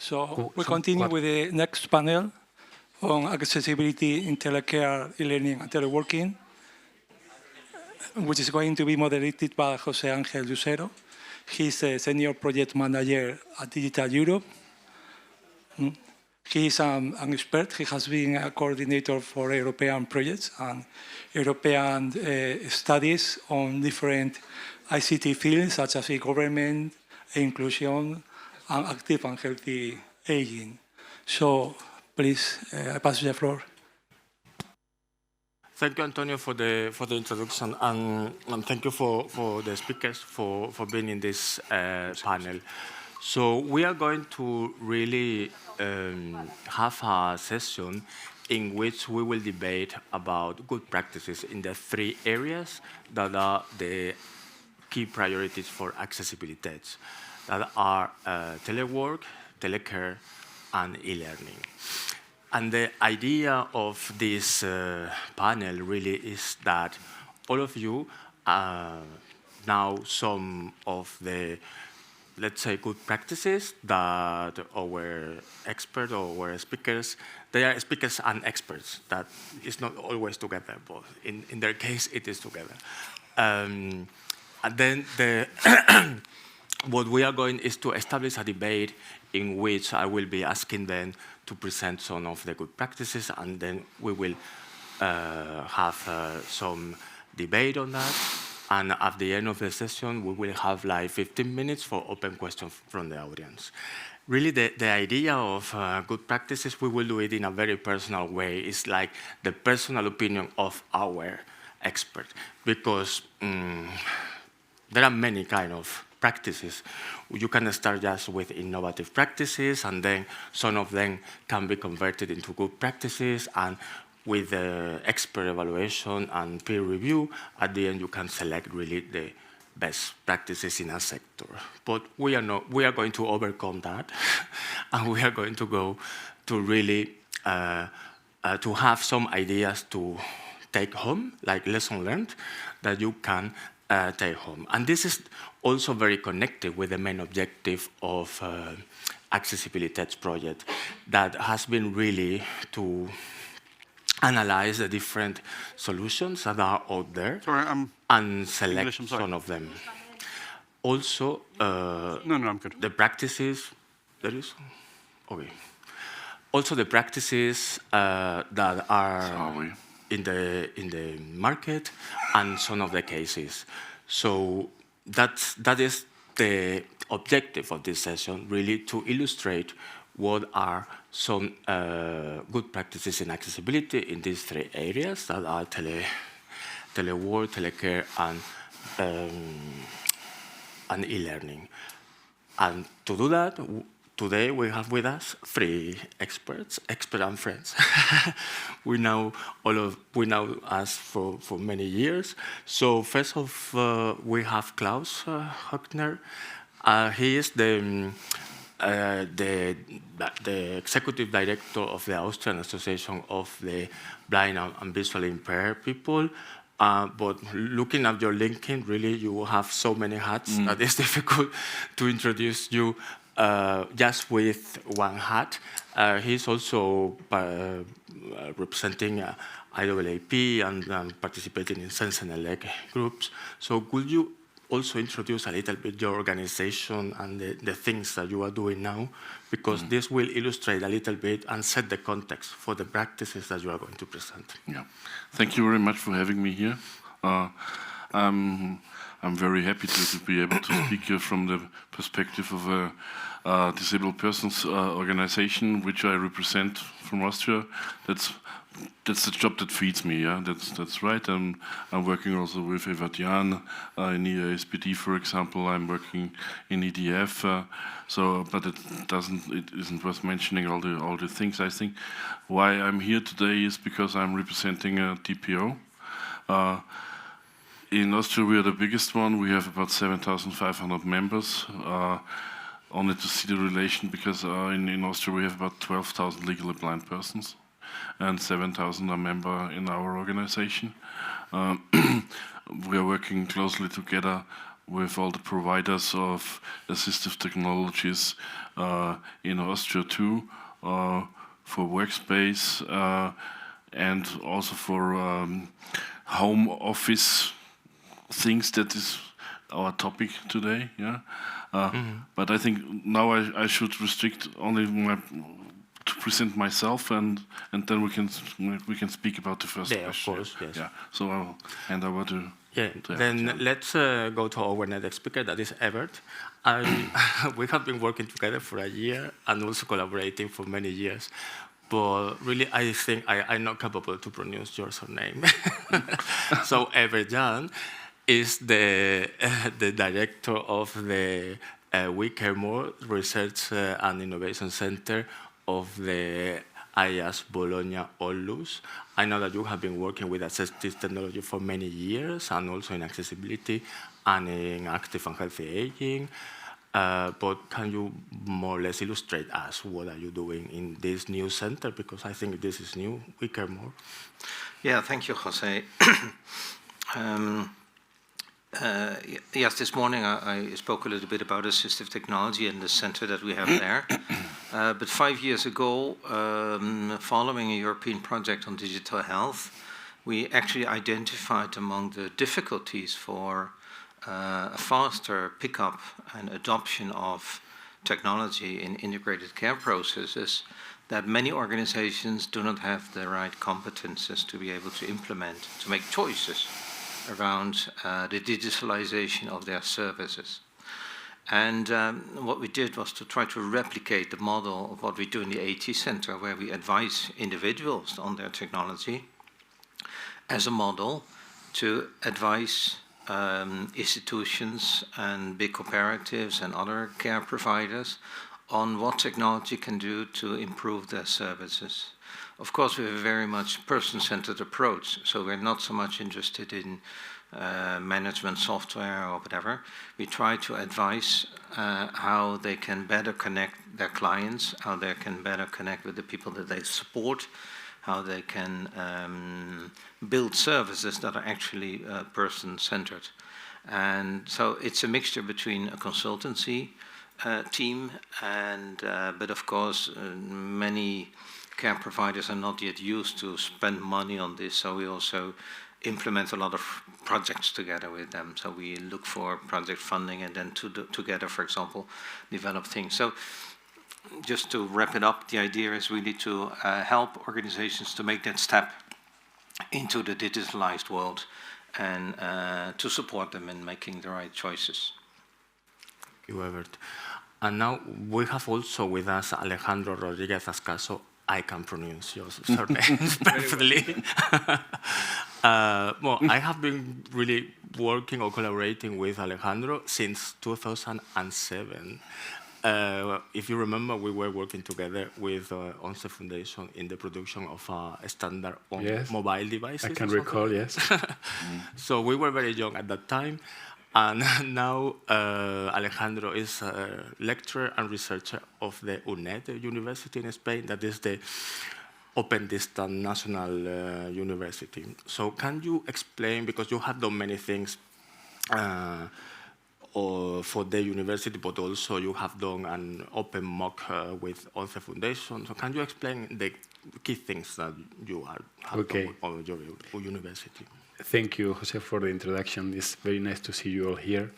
So we continue with the next panel on accessibility in Telecare, Elearning, and Teleworking, which is going to be moderated by José Ángel Lucero. He's a senior project manager at Digital Europe. He is an expert. He has been a coordinator for European projects and European studies on different ICT fields, such as e-government, inclusion, and active and healthy aging. So, please, I pass you the floor. Thank you, Antonio, for the introduction, and thank you for the speakers for being in this panel. So we are going to really have a session in which we will debate about good practices in the three areas that are the key priorities for accessibility, that are telework, telecare, and e-learning. And the idea of this panel really is that all of you now some of the, let's say, good practices that our experts or our speakers, they are speakers and experts. That is not always together, but in their case, it is together. And then what we are going is to establish a debate in which I will be asking them to present some of the good practices, and then we will have some debate on that. And at the end of the session, we will have like 15 minutes for open questions from the audience. Really, the idea of good practices, we will do it in a very personal way. It's like the personal opinion of our expert, because there are many kind of practices. You can start just with innovative practices, and then some of them can be converted into good practices, and with expert evaluation and peer review, at the end you can select really the best practices in a sector. But we are going to overcome that, and we are going to go to really to have some ideas to take home, like lesson learned, that you can take home. And this is also very connected with the main objective of accessibility project, that has been really to analyze the different solutions that are out there. Sorry, and select some of them. Also, no, I'm good. The practices, there is? Okay. Also the practices that are in the market, and some of the cases. So that is the objective of this session, really to illustrate what are some good practices in accessibility in these three areas that are telework, telecare, and e-learning. And to do that, today we have with us three experts and friends. we know us for many years. So first of we have Klaus Höckner. He is the executive director of the Austrian Association of the Blind and Visually Impaired People. But looking at your LinkedIn, really, you have so many hats that it's difficult to introduce you just with one hat. He's also representing IAAP and participating in Sense and Elect groups. So could you also introduce a little bit your organization and the things that you are doing now, because this will illustrate a little bit and set the context for the practices that you are going to present. Yeah, thank you very much for having me here. I'm very happy to be able to speak here from the perspective of a disabled persons organization, which I represent from Austria. That's the job that feeds me. Yeah, that's right. I'm working also with Evadian in EASPD, for example. I'm working in EDF. But it isn't worth mentioning all the things. I think why I'm here today is because I'm representing a TPO. In Austria, we are the biggest one. We have about 7,500 members. Only to see the relation, because in Austria we have about 12,000 legally blind persons, and 7,000 are members in our organization. We are working closely together with all the providers of assistive technologies in Austria too, for workspace and also for home office things. That is our topic today. Yeah, but I think now I should restrict only to present myself, and then we can speak about the first question. Of course, yes. Yeah. So I'll hand over to. Then let's go to our next speaker, that is Evert. We have been working together for a year and also collaborating for many years. But really, I think I'm not capable to pronounce your surname. So Evert Jan is the director of the We Care More Research and Innovation Center of the IAS Bologna Onlus. I know that you have been working with assistive technology for many years, and also in accessibility and in active and healthy aging. But can you more or less illustrate us what are you doing in this new center? Because I think this is new, We Care More. Yeah, thank you, Jose. Yes, this morning I spoke a little bit about assistive technology and the center that we have there. But 5 years ago, following a European project on digital health, we actually identified among the difficulties for a faster pickup and adoption of technology in integrated care processes that many organizations do not have the right competences to be able to implement, to make choices around the digitalization of their services. And what we did was to try to replicate the model of what we do in the AT Center, where we advise individuals on their technology, as a model to advise institutions and big cooperatives and other care providers on what technology can do to improve their services. Of course, we have a very much person-centered approach, so we're not so much interested in management software or whatever. We try to advise how they can better connect their clients, how they can better connect with the people that they support, how they can build services that are actually person-centered. And so it's a mixture between a consultancy team and, but of course, many care providers are not yet used to spend money on this, so we also implement a lot of projects together with them. So we look for project funding and then together, for example, develop things. So just to wrap it up, the idea is really to help organizations to make that step into the digitalized world and to support them in making the right choices. Thank you, Evert. And now we have also with us Alejandro Rodriguez Ascaso. I can pronounce your surname perfectly. Well, I have been really working or collaborating with Alejandro since 2007. If you remember, we were working together with ONCE Foundation in the production of a standard on mobile devices. I can recall, yes. So we were very young at that time. And now Alejandro is a lecturer and researcher of the UNED University in Spain, that is the Open Distance National University. So can you explain, because you have done many things for the university, but also you have done an open MOOC with ONCE Foundation. So can you explain the key things that you have done on your university? Thank you, Jose, for the introduction. It's very nice to see you all here.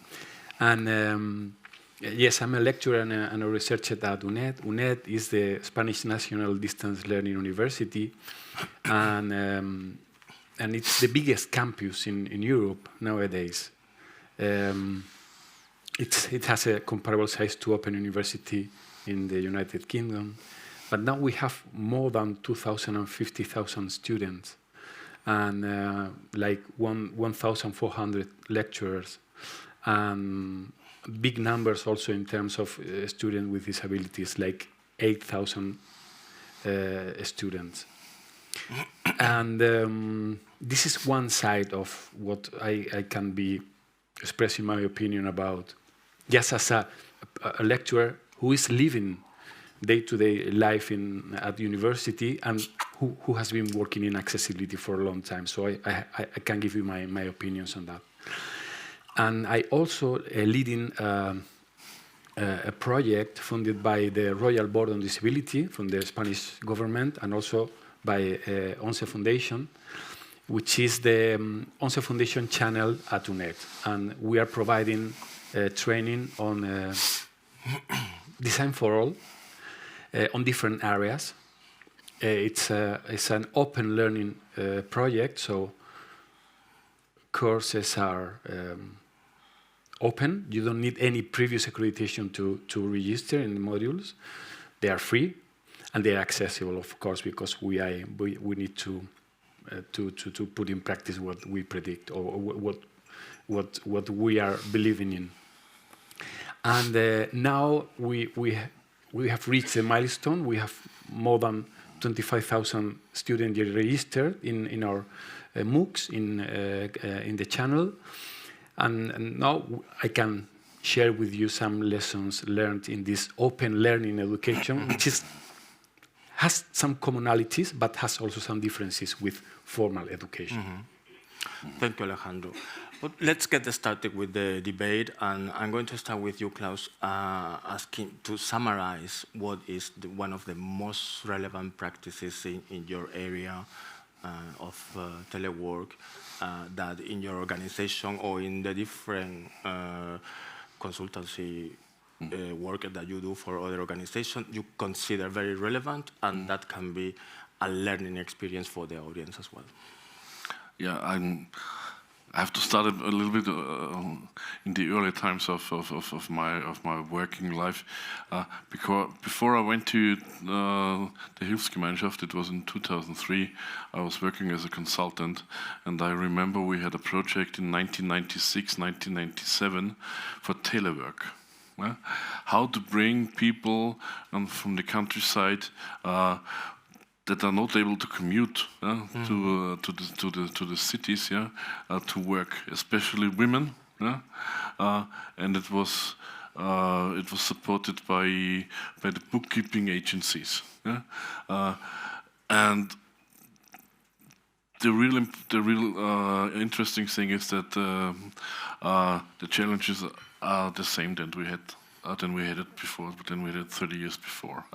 And yes, I'm a lecturer and a researcher at UNED. UNED is the Spanish National Distance Learning University, and it's the biggest campus in Europe nowadays. It has a comparable size to Open University in the United Kingdom, but now we have more than 250,000 students and like 1,400 lecturers, and big numbers also in terms of students with disabilities, like 8,000 students. And this is one side of what I can be expressing my opinion about, just as a lecturer who is living day-to-day life at university and who has been working in accessibility for a long time. So I can give you my opinions on that. And I also leading a project funded by the Royal Board on Disability from the Spanish government and also by ONCE Foundation, which is the ONCE Foundation channel at UNED. And we are providing training on design for all on different areas. It's an open learning project, so courses are open. You don't need any previous accreditation to register in the modules. They are free, and they are accessible, of course, because we need to put in practice what we predict or what we are believing in. And now we have reached a milestone. We have more than 25,000 students registered in our MOOCs in the channel. And now I can share with you some lessons learned in this open learning education, which has some commonalities, but has also some differences with formal education. Thank you, Alejandro. But let's get started with the debate, and I'm going to start with you, Klaus, asking to summarize what is one of the most relevant practices in your area of telework that in your organization or in the different consultancy work that you do for other organizations you consider very relevant and that can be a learning experience for the audience as well. Yeah, I have to start a little bit in the early times of my working life, because before I went to the Hilfsgemeinschaft, it was in 2003. I was working as a consultant, and I remember we had a project in 1996, 1997 for Telework. How to bring people from the countryside that are not able to commute to the cities, to work, especially women, and it was supported by the bookkeeping agencies, and the real interesting thing is that the challenges are the same than we had it before, but then we had it 30 years before.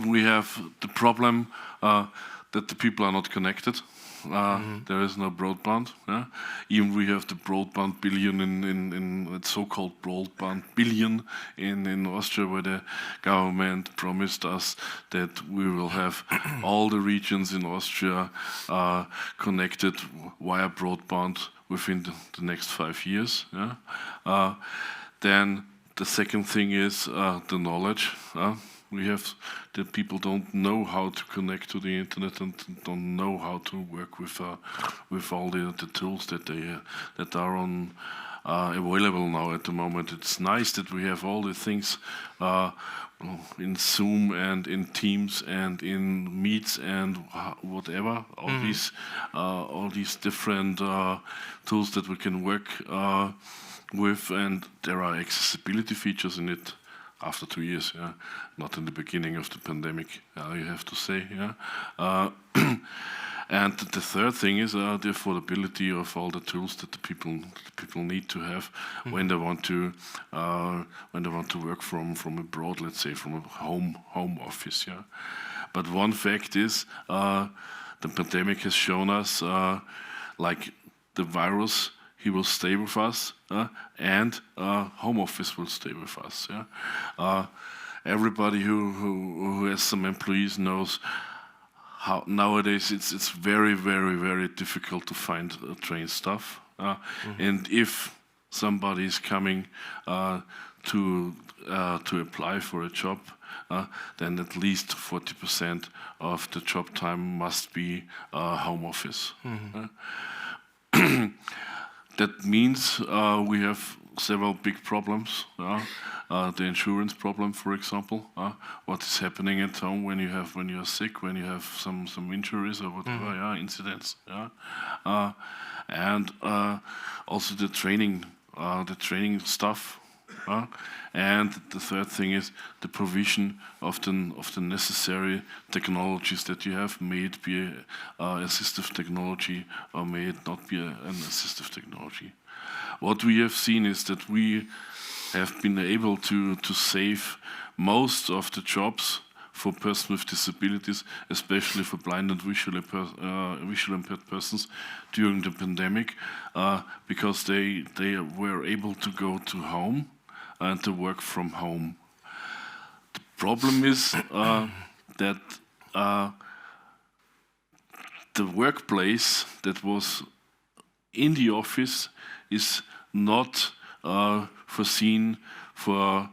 We have the problem that the people are not connected. There is no broadband. Even we have the broadband billion in so-called broadband billion in Austria, where the government promised us that we will have all the regions in Austria connected via broadband within the next 5 years. Then the second thing is the knowledge. We have that people don't know how to connect to the internet and don't know how to work with all the tools that are available now at the moment. It's nice that we have all the things in Zoom and in Teams and in Meets and whatever. All these different tools that we can work with, and there are accessibility features in it. After 2 years, not in the beginning of the pandemic, you have to say, And the third thing is the affordability of all the tools that the people need to have when they want to work from abroad, let's say from a home office, But one fact is the pandemic has shown us like the virus. He will stay with us, and home office will stay with us. Everybody who has some employees knows how nowadays it's very, very, very difficult to find trained staff. And if somebody is coming to apply for a job, then at least 40% of the job time must be home office. That means we have several big problems. The insurance problem, for example. What is happening at home when you're sick, when you have some injuries or whatever, incidents. And also the training stuff. And the third thing is the provision of the necessary technologies that you have, may it be assistive technology or may it not be an assistive technology. What we have seen is that we have been able to save most of the jobs for persons with disabilities, especially for blind and visually impaired persons during the pandemic, because they were able to go to home and to work from home. The problem is that the workplace that was in the office is not foreseen for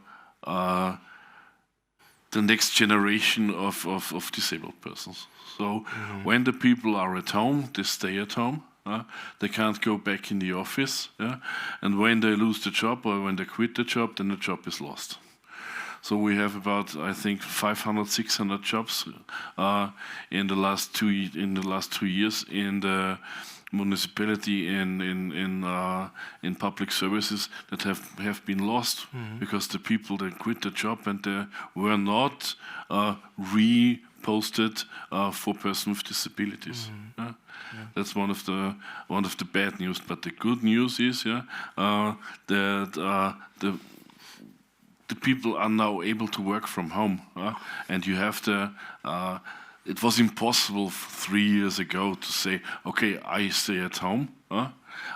the next generation of disabled persons. So when the people are at home, they stay at home. They can't go back in the office. And when they lose the job or when they quit the job, then the job is lost. So we have about, I think, 500, 600 jobs in the last 2 years in the municipality in public services that have been lost because the people they quit the job and they were not reposted for persons with disabilities. That's one of the bad news. But the good news is that the people are now able to work from home, and you have to. It was impossible 3 years ago to say, okay, I stay at home,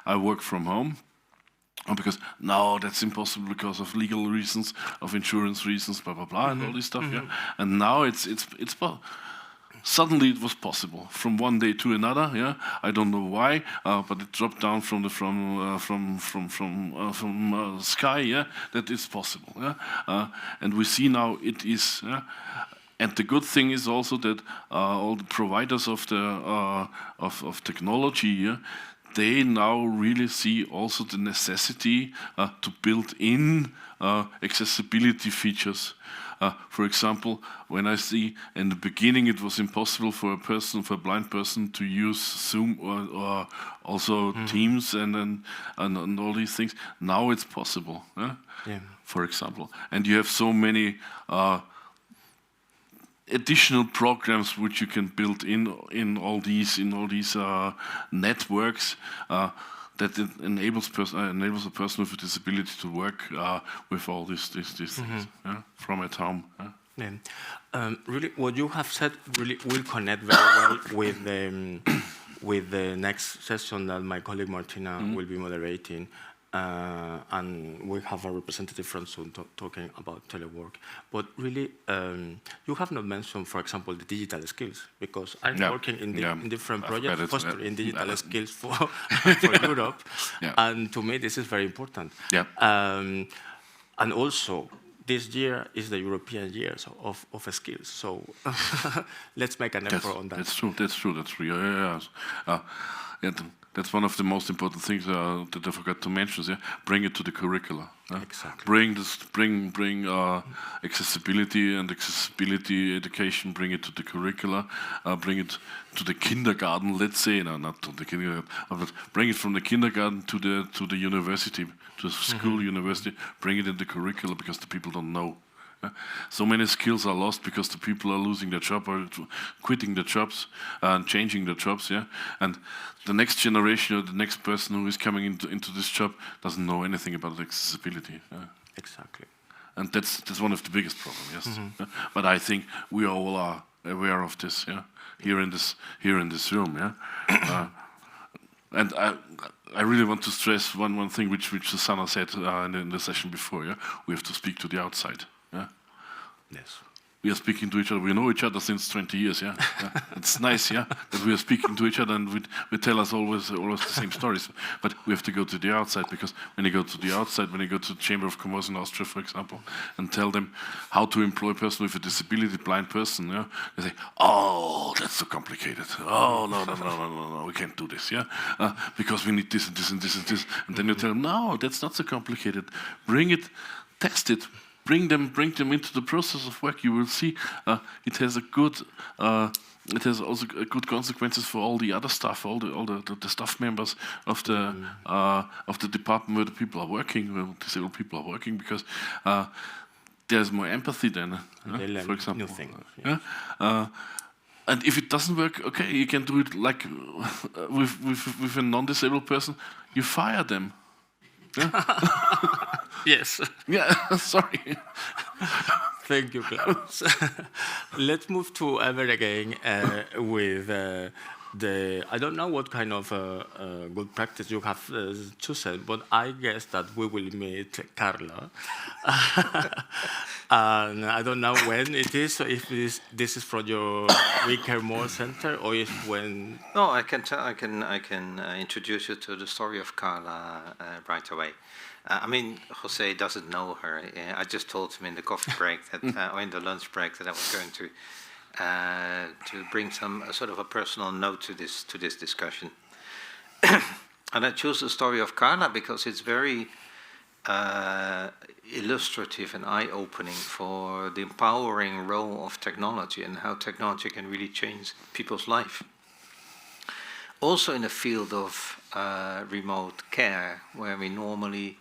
I work from home, because no, that's impossible because of legal reasons, of insurance reasons, blah blah blah, and all this stuff. And now it's suddenly it was possible from one day to another. I don't know why, but it dropped down from the sky. That is possible. And we see now it is. And the good thing is also that all the providers of technology, they now really see also the necessity to build in accessibility features. For example, when I see in the beginning it was impossible for a blind person to use Zoom or also Teams and all these things. Now it's possible. For example, and you have so many additional programs which you can build in all these networks that it enables a person with a disability to work with all these things from at home. Really, what you have said really will connect very well with the next session that my colleague Martina will be moderating. And we have a representative from Zoom talking about telework. But really, you have not mentioned, for example, the digital skills, because I'm working in different projects, fostering digital skills for Europe. And to me, this is very important. And also, this year is the European year of skills. So let's make an effort on that. That's true. That's one of the most important things that I forgot to mention. Bring it to the curricula. Exactly. Bring accessibility and accessibility education. Bring it to the curricula. Bring it to the kindergarten. Let's say, no, not to the kindergarten, but bring it from the kindergarten to the university, to the school, university. Bring it in the curricula because the people don't know. So many skills are lost because the people are losing their job or quitting their jobs and changing their jobs. And the next generation or the next person who is coming into this job doesn't know anything about accessibility. Exactly. And that's one of the biggest problems. Yes. But I think we all are aware of this. Here in this room. And I really want to stress one thing which Susanna said in the session before. We have to speak to the outside. Yes. We are speaking to each other. We know each other since 20 years. It's nice. That we are speaking to each other and we tell us always the same stories. But we have to go to the outside, because when you go to the outside, when you go to the Chamber of Commerce in Austria, for example, and tell them how to employ a person with a disability, blind person, they say, "Oh, that's so complicated. Oh, no, we can't do this. Because we need this and this and this and this." And then you tell them, "No, that's not so complicated. Bring it, test it." Bring them into the process of work. You will see it has a good it has also good consequences for all the other staff, all the staff members of the department where the people are working, where disabled people are working, because there's more empathy then, for example. New things, And if it doesn't work, okay, you can do it like with a non-disabled person. You fire them. Yes. Yeah, sorry. Thank you, Klaus. Let's move to Ever again with I don't know what kind of good practice you have chosen, but I guess that we will meet Carla. And I don't know when it is, so if this is from your We Care More Center, or if when... No, I can introduce you to the story of Carla right away. I mean, Jose doesn't know her. I just told him in the coffee break that, or in the lunch break, that I was going to bring some sort of a personal note to this discussion. And I chose the story of Carla because it's very illustrative and eye-opening for the empowering role of technology and how technology can really change people's life. Also in the field of remote care, where we normally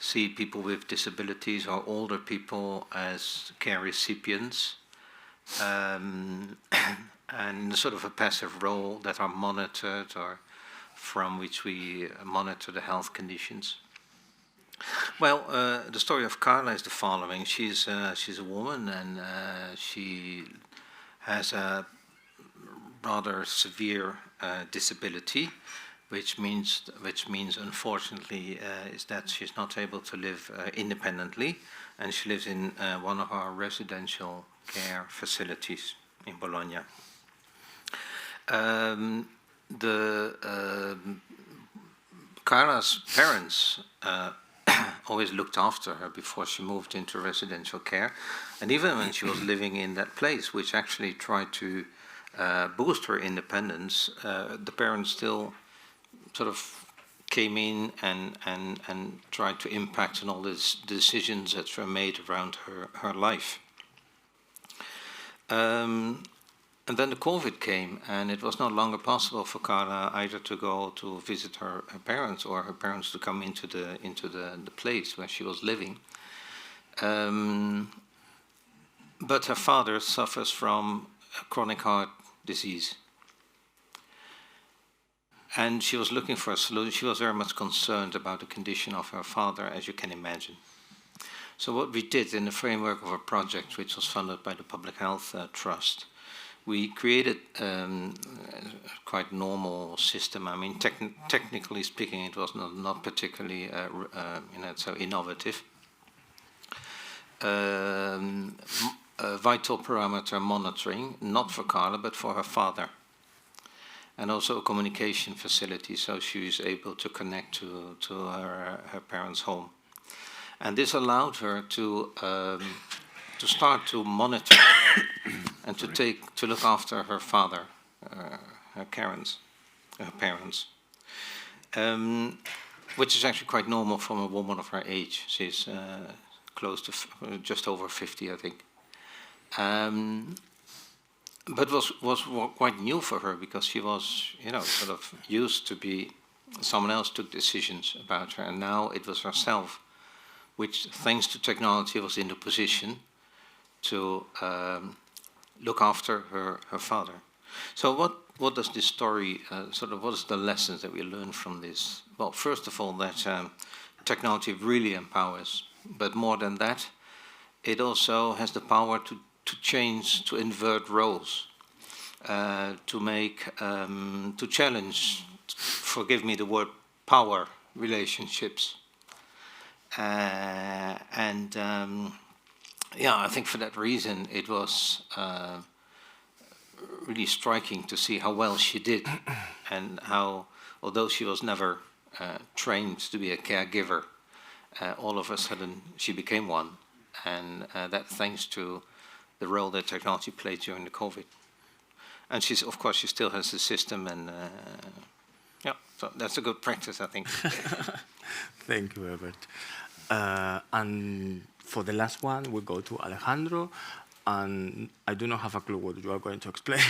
see people with disabilities or older people as care recipients, and sort of a passive role that are monitored or from which we monitor the health conditions. Well, the story of Carla is the following. She's a woman, and she has a rather severe disability, which means unfortunately is that she's not able to live independently, and she lives in one of our residential care facilities in Bologna. Carla's parents always looked after her before she moved into residential care, and even when she was living in that place, which actually tried to boost her independence, the parents still sort of came in and tried to impact on all the decisions that were made around her life. And then the COVID came, and it was no longer possible for Carla either to go to visit her parents or her parents to come into the place where she was living. But her father suffers from chronic heart disease. And she was looking for a solution. She was very much concerned about the condition of her father, as you can imagine. So what we did in the framework of a project which was funded by the Public Health Trust, we created a quite normal system. I mean, technically speaking, it was not particularly so innovative. Vital parameter monitoring, not for Carla, but for her father. And also a communication facility, so she was able to connect to her parents' home. And this allowed her to start to monitor and to look after her father, her parents, which is actually quite normal from a woman of her age. She's close to just over 50, I think. But was quite new for her because she was, sort of used to be, someone else took decisions about her, and now it was herself, which, thanks to technology, was in the position to look after her father. So what does this story, what is the lessons that we learn from this? Well, first of all, that technology really empowers, but more than that, it also has the power to change, to invert roles, to challenge, forgive me the word, power relationships. I think for that reason it was really striking to see how well she did, and how, although she was never trained to be a caregiver, all of a sudden she became one, and that thanks to the role that technology played during the COVID. And she still has the system, and so that's a good practice, I think. Thank you, Herbert. And for the last one, we go to Alejandro. and I do not have a clue what you are going to explain.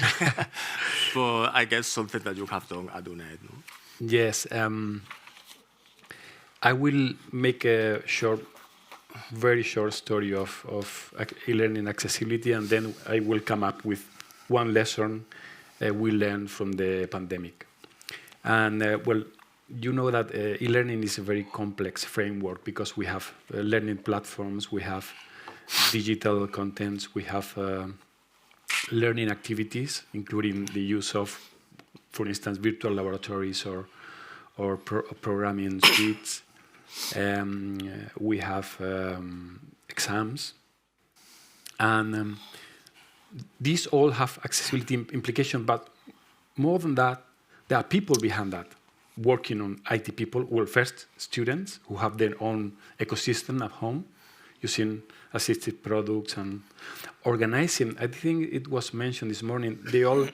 But I guess something that you have done at UNED. No? Yes, I will make a very short story of e-learning accessibility, and then I will come up with one lesson we learned from the pandemic. And well, you know that e-learning is a very complex framework because we have learning platforms, we have digital contents, we have learning activities, including the use of, for instance, virtual laboratories or programming suites. We have exams, and these all have accessibility implications, but more than that, there are people behind that, working on IT people. Well, first, students who have their own ecosystem at home, using assisted products and organizing. I think it was mentioned this morning, they all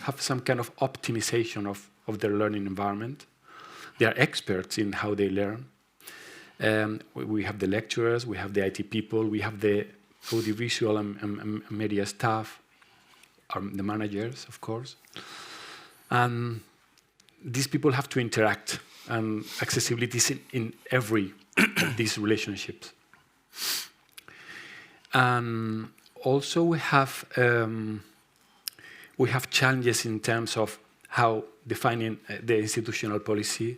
have some kind of optimization of their learning environment. They are experts in how they learn. We have the lecturers, we have the IT people, we have the audiovisual and media staff, the managers, of course. And these people have to interact, and accessibility is in every of these relationships. And also we have challenges in terms of how defining the institutional policy,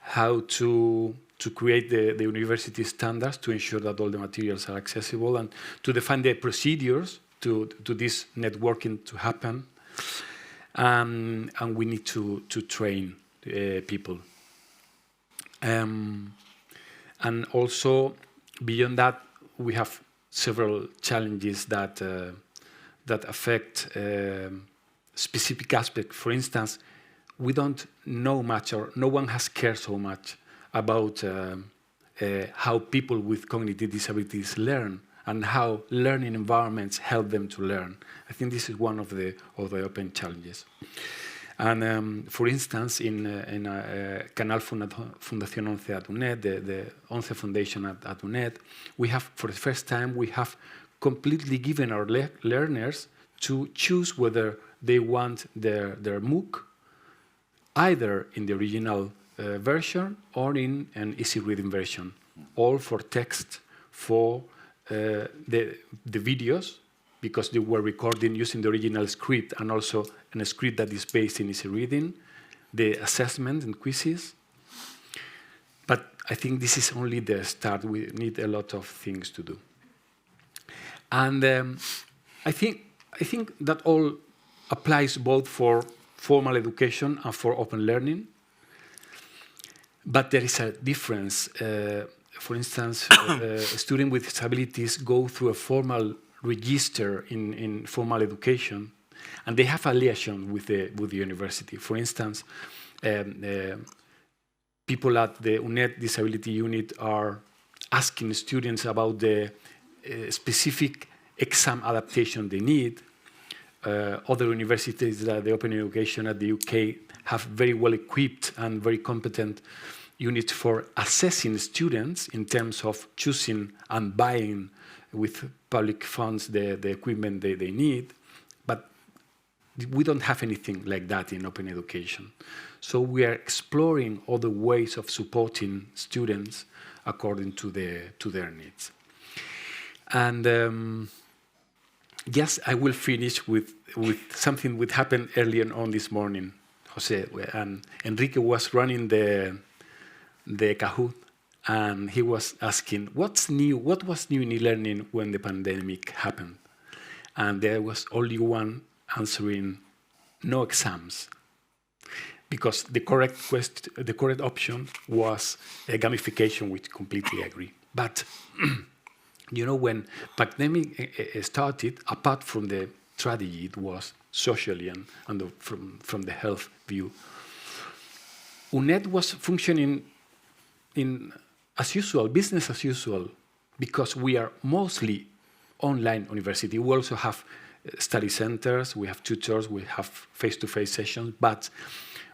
how to create the university standards to ensure that all the materials are accessible, and to define the procedures to this networking to happen. And we need to train people. And also, beyond that, we have several challenges that affect specific aspects. For instance, we don't know much, or no one has cared so much about how people with cognitive disabilities learn and how learning environments help them to learn. I think this is one of the open challenges. And for instance, in Canal Fundación 11 at UNED, the 11 Foundation at UNED, we have, for the first time, we have completely given our learners to choose whether they want their MOOC either in the original version or in an easy reading version, all for text, for the videos, because they were recording using the original script and also a script that is based in easy reading, the assessment and quizzes. But I think this is only the start. We need a lot of things to do. And I think that all applies both for formal education and for open learning. But there is a difference. For instance, students with disabilities go through a formal register in formal education, and they have a liaison with the university. For instance, people at the UNED Disability Unit are asking students about the specific exam adaptation they need. Other universities at the Open Education at the UK have very well equipped and very competent units for assessing students in terms of choosing and buying with public funds the equipment they need. But we don't have anything like that in open education. So we are exploring other ways of supporting students according to their needs. And yes, I will finish with something that happened earlier on this morning, Jose. And Enrique was running the Kahoot, and he was asking, what's new? What was new in e-learning when the pandemic happened? And there was only one answering, no exams, because the correct option was gamification, which completely agree. But you know, when pandemic started, apart from the strategy, it was socially and from the health view. UNED was functioning as usual, business as usual, because we are mostly online university. We also have study centers, we have tutors, we have face-to-face sessions, but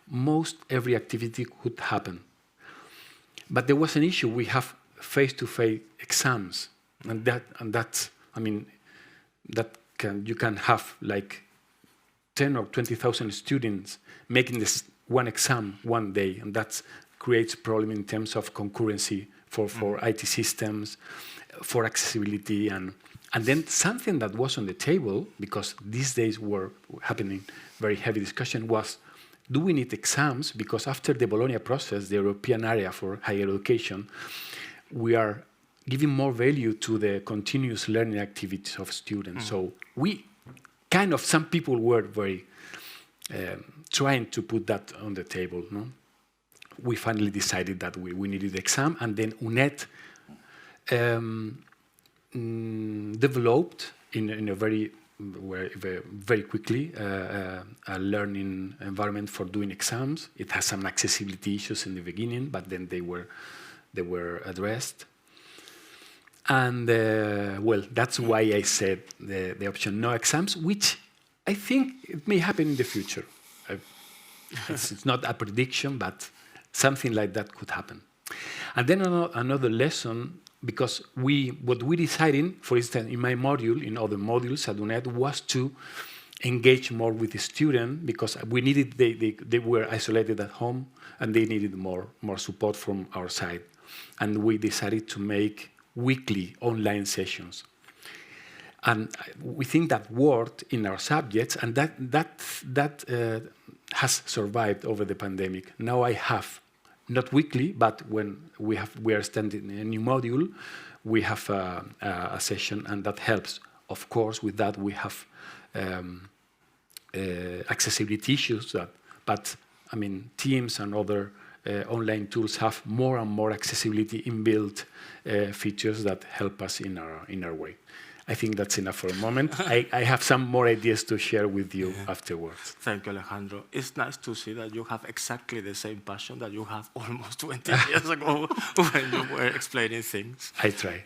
most every activity could happen. But there was an issue. We have face-to-face exams, and that's, I mean, you can have like 10 or 20,000 students making this one exam one day, and that creates problem in terms of concurrency for IT systems, for accessibility, and then something that was on the table, because these days were happening very heavy discussion, was, do we need exams? Because after the Bologna process, the European area for higher education, we are giving more value to the continuous learning activities of students. So we some people were very trying to put that on the table. No? We finally decided that we needed the exam, and then UNED developed in a very quickly a learning environment for doing exams. It has some accessibility issues in the beginning, but then they were addressed. And well, that's why I said the option no exams, which I think it may happen in the future. It's not a prediction, but something like that could happen. And then another lesson, because what we decided, for instance, in my module, in other modules at UNED, was to engage more with the student, because we needed, they were isolated at home, and they needed more support from our side. And we decided to make weekly online sessions. And we think that worked in our subjects, and that has survived over the pandemic. Now I have, not weekly, but when we are starting a new module, we have a session, and that helps. Of course, with that we have accessibility issues, but I mean, Teams and other online tools have more and more accessibility inbuilt features that help us in our way. I think that's enough for a moment. I have some more ideas to share with you afterwards. Thank you, Alejandro. It's nice to see that you have exactly the same passion that you have almost 20 years ago when you were explaining things. I try.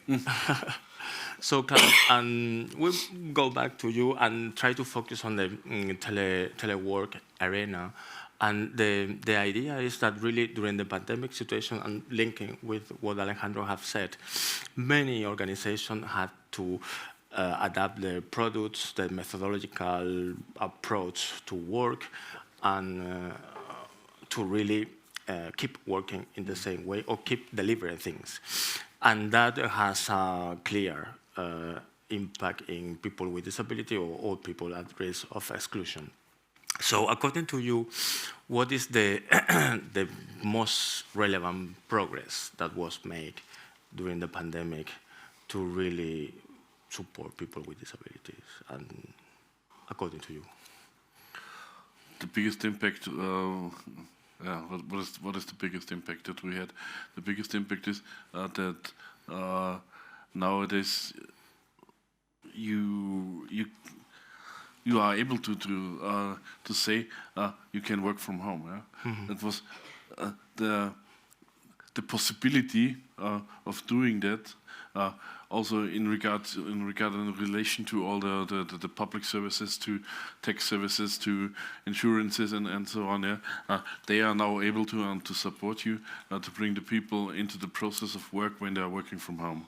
So, Carlos, and we'll go back to you and try to focus on the telework arena. And the idea is that really during the pandemic situation, and linking with what Alejandro have said, many organizations had to adapt their products, their methodological approach to work, and to really keep working in the same way or keep delivering things. And that has a clear impact in people with disability or all people at risk of exclusion. So according to you, what is the most relevant progress that was made during the pandemic to really support people with disabilities, and according to you? The biggest impact, what is the biggest impact that we had? The biggest impact is that nowadays you are able to say you can work from home. Yeah? Mm-hmm. That was the possibility of doing that. Also in relation to all the public services, to tech services, to insurances and so on. Yeah? They are now able to support you to bring the people into the process of work when they are working from home.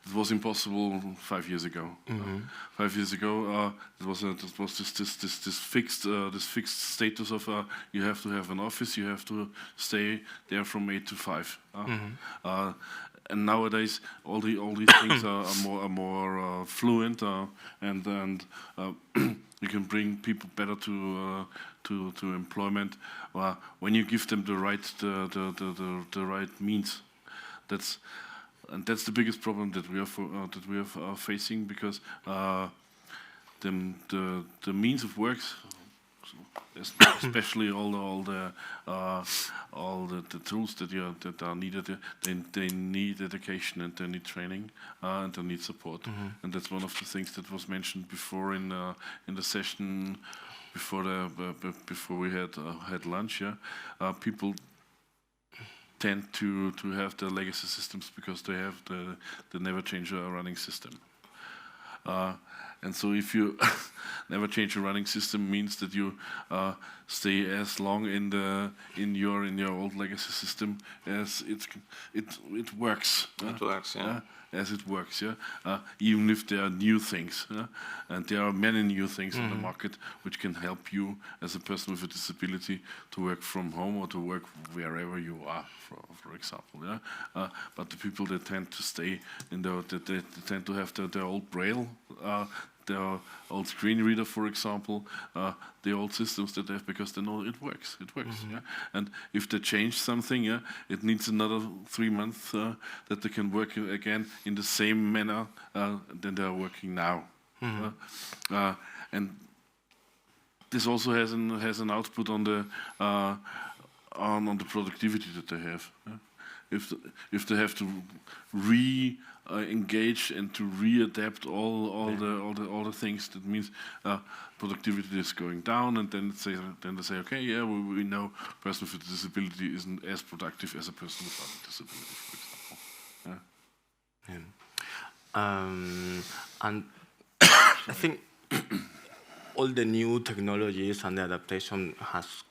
It was impossible 5 years ago. Mm-hmm. 5 years ago, it was this fixed status of you have to have an office, you have to stay there from 8 to 5. Mm-hmm. And nowadays, all these things are more fluent, and you can bring people better to employment when you give them the right means. That's the biggest problem that we are facing, because the means of work, especially all the tools that are needed, they need education, and they need training, and they need support. Mm-hmm. And that's one of the things that was mentioned before in the session before we had lunch. Yeah, people tend to have the legacy systems because they have the never change running system. And so if you never change a running system, means that you stay as long in your old legacy system as it works. It works, yeah. As it works, even if there are new things, and there are many new things on the market which can help you as a person with a disability to work from home or to work wherever you are, for example. But the people that tend to stay they tend to have their old braille, their old screen reader, for example, the old systems that they have, because they know it works. It works. And if they change something, it needs another 3 months that they can work again in the same manner than they are working now. And this also has an output on the productivity that they have. If they have to engage and to readapt all the things, that means productivity is going down, and then they say, okay, we know a person with a disability isn't as productive as a person without a disability, for example. And I think all the new technologies and the adaptation has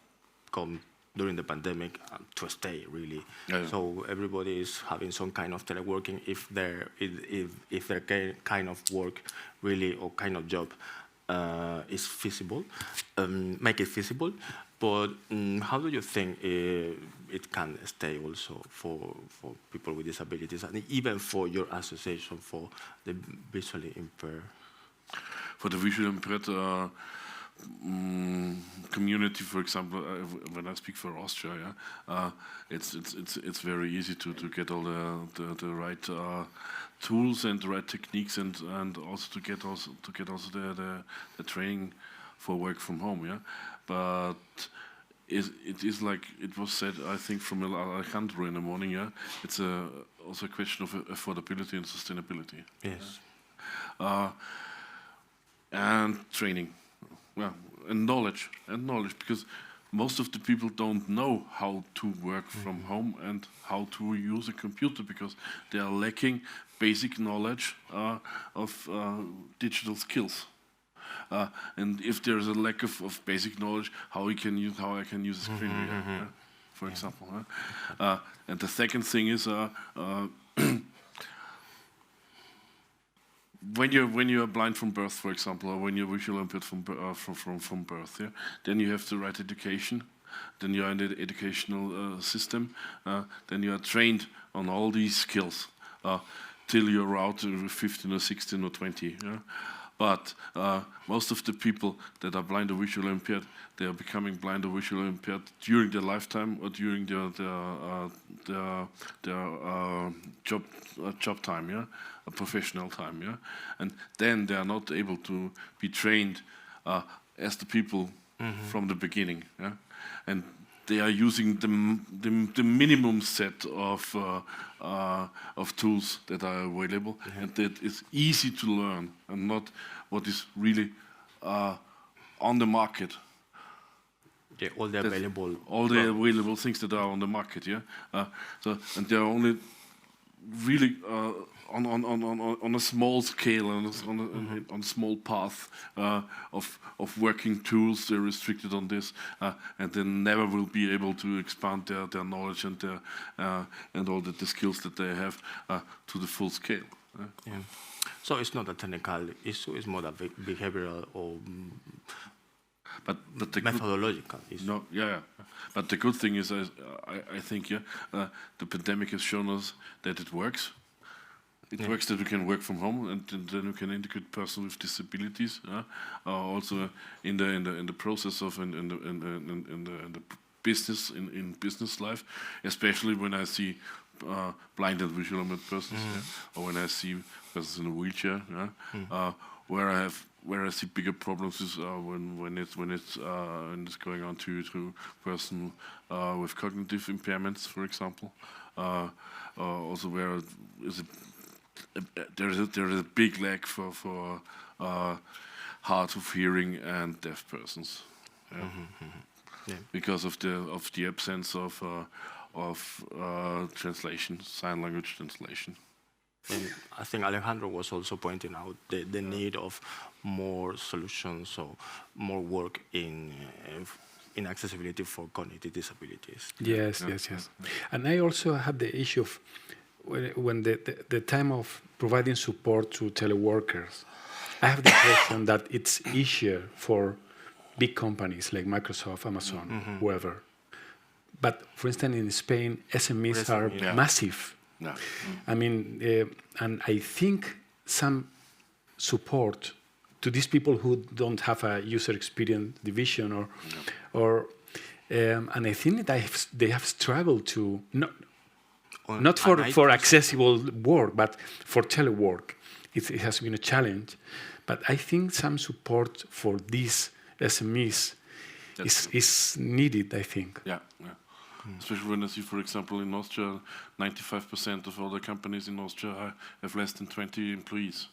come during the pandemic to stay, really. So everybody is having some kind of teleworking if their kind of work really, or kind of job is feasible, make it feasible. But how do you think it can stay also for people with disabilities, and even for your association for the visually impaired? For the visually impaired community, for example, when I speak for Austria, it's very easy to get all the right tools and the right techniques, and also to get the training for work from home. But it is like it was said, I think, from Alejandro in the morning. It's also a question of affordability and sustainability. Yes. And training. And knowledge, because most of the people don't know how to work from home and how to use a computer, because they are lacking basic knowledge of digital skills. And if there's a lack of basic knowledge, how I can use a screen reader, for example. And the second thing is when you are blind from birth, for example, or when you're visually impaired from birth, then you have the right education, then you are in the educational system, then you are trained on all these skills till you're out 15 or 16 or 20. But most of the people that are blind or visually impaired, they are becoming blind or visually impaired during their lifetime or during their job time, a professional time, and then they are not able to be trained as the people from the beginning, and they are using the minimum set of tools that are available, and that is easy to learn, and not what is really on the market. All the available things that are on the market, and they are only really on a small scale, on a small path of working tools. They're restricted on this, and they never will be able to expand their knowledge and all the skills that they have to the full scale. So it's not a technical issue; it's more a behavioral or but the methodological issue. But the good thing is, I think, the pandemic has shown us that it works. It works that we can work from home, and then we can integrate persons with disabilities. Also in the process of in the business in business life, especially when I see blind and visually impaired persons, or when I see persons in a wheelchair, where I see bigger problems is when it's going on to person with cognitive impairments, for example. Also, where there is a big lack for hard of hearing and deaf persons, because of the absence of translation, sign language translation. And I think Alejandro was also pointing out the need of more solutions or more work in accessibility for cognitive disabilities. Yes, yes, yes. And I also had the issue of when the time of providing support to teleworkers, I have the impression that it's easier for big companies like Microsoft, Amazon, whoever. But for instance, in Spain, SMEs are massive. Yeah. I mean, and I think some support to these people who don't have a user experience division and I think that they have struggled to not for accessible work, but for telework. It has been a challenge, but I think some support for these SMEs is needed, I think. Yeah. Especially when I see, for example, in Austria, 95% of all the companies in Austria have less than 20 employees.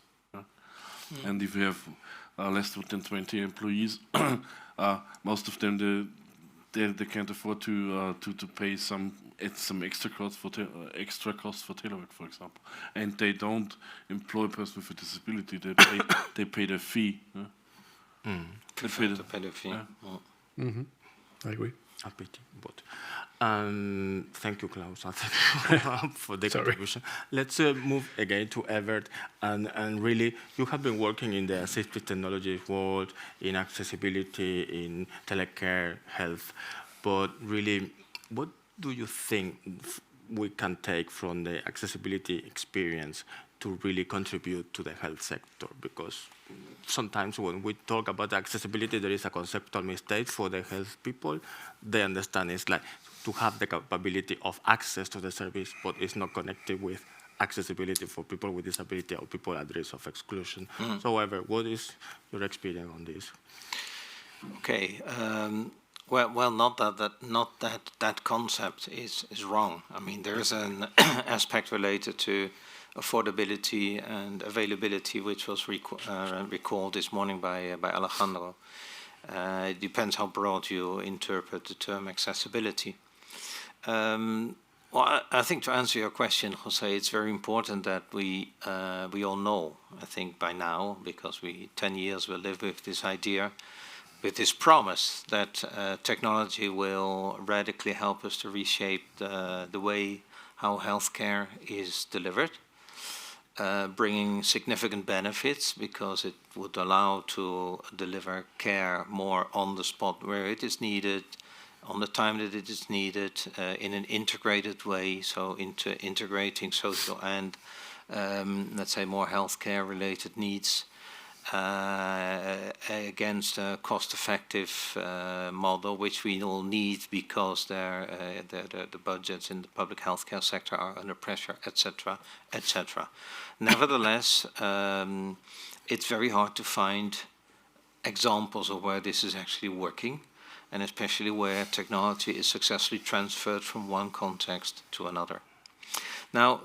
And if you have less than 20 employees, most of them they can't afford to pay some extra costs for Telework, for example, and they don't employ a person with a disability. They pay the fee. Prefer to pay the fee. I agree. A pity, but thank you, Klaus, for the contribution. Let's move again to Evert, and really, you have been working in the assistive technology world, in accessibility, in telecare, health, but really, what do you think we can take from the accessibility experience to really contribute to the health sector? Because sometimes when we talk about accessibility, there is a conceptual mistake for the health people. They understand it's like to have the capability of access to the service, but it's not connected with accessibility for people with disability or people at risk of exclusion. So, however, what is your experience on this? Okay. Well, not that concept is wrong. I mean, there is an aspect related to affordability and availability, which was recalled this morning by Alejandro. It depends how broad you interpret the term accessibility. Well, I think to answer your question, Jose, it's very important that we all know, I think by now, because 10 years will live with this idea, with this promise that technology will radically help us to reshape the way how healthcare is delivered. Bringing significant benefits because it would allow to deliver care more on the spot where it is needed, on the time that it is needed, in an integrated way, so integrating social and, let's say, more healthcare related needs against a cost-effective model, which we all need because the budgets in the public healthcare sector are under pressure, etc., etc. Nevertheless, it's very hard to find examples of where this is actually working, and especially where technology is successfully transferred from one context to another. Now,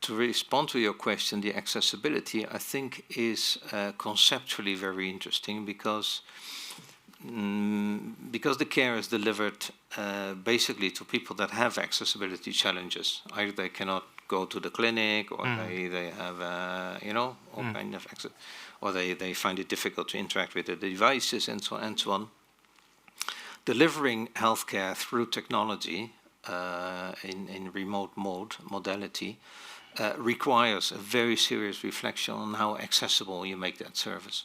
to respond to your question, the accessibility, I think, is conceptually very interesting because the care is delivered basically to people that have accessibility challenges. Either they cannot go to the clinic, or they have, all kind of access, or they find it difficult to interact with the devices and so on and so on. Delivering healthcare through technology in remote modality requires a very serious reflection on how accessible you make that service.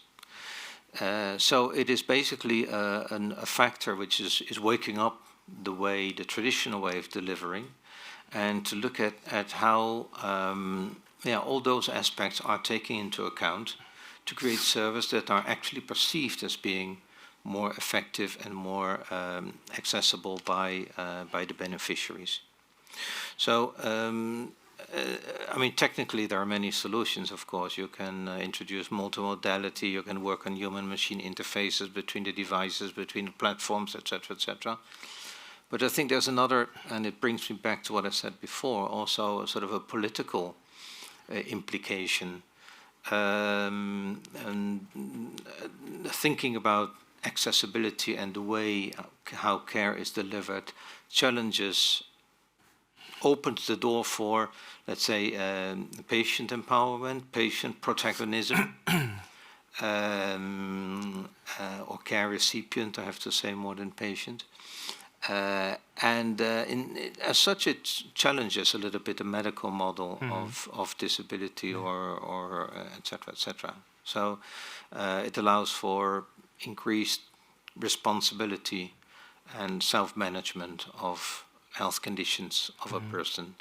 So it is basically a factor which is waking up the traditional way of delivering, and to look at how all those aspects are taken into account to create services that are actually perceived as being more effective and more accessible by the beneficiaries. So, I mean, technically there are many solutions, of course. You can introduce multimodality, you can work on human-machine interfaces between the devices, between the platforms, etc., etc. But I think there's another, and it brings me back to what I said before, also a sort of a political implication. And thinking about accessibility and the way how care is delivered challenges opens the door for, let's say, patient empowerment, patient protagonism, or care recipient, I have to say more than patient. As such, it challenges a little bit the medical model of disability or et cetera, et cetera. So it allows for increased responsibility and self-management of health conditions of a person.